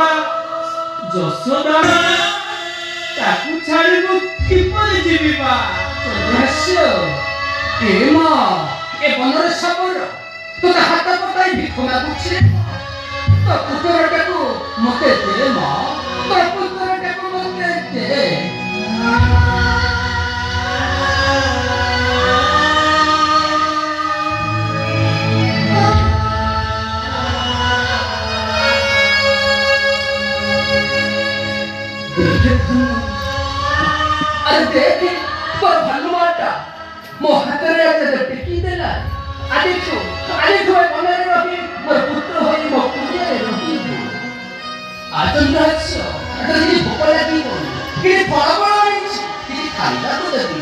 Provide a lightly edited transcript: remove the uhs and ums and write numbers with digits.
ମା ଯଶୋଦା ତାକୁ ଛାଡ଼ିବୁ କିପରି ଯିବି ମା? ସନ୍ନ୍ୟାସ ଏ ମା ଏ ବନରେ ସାବର ତୋତେ ହାତ ପତାଇ ଭିକ ମାଗୁଛି ତୋ ପୁତ୍ରଟାକୁ ମତେ ଦେ ମା ତୋ ପୁତ୍ରଟାକୁ ମତେ ଦେ। अरे देख पर भानुमाटा मो हातरे आते टिकी देला आदिछु बनरे रही मोर पुत्र होई मो पुण्ୟରେ ରହି ଆଚନ୍ଦ୍ରାକ୍ଷ ଏଟା କିଛି ଭୋକ ଲାଗିବ କିଛି ଫଳ ଫଳ ଆଣିଛି କିଛି ଖାଇବାକୁ ଦେବି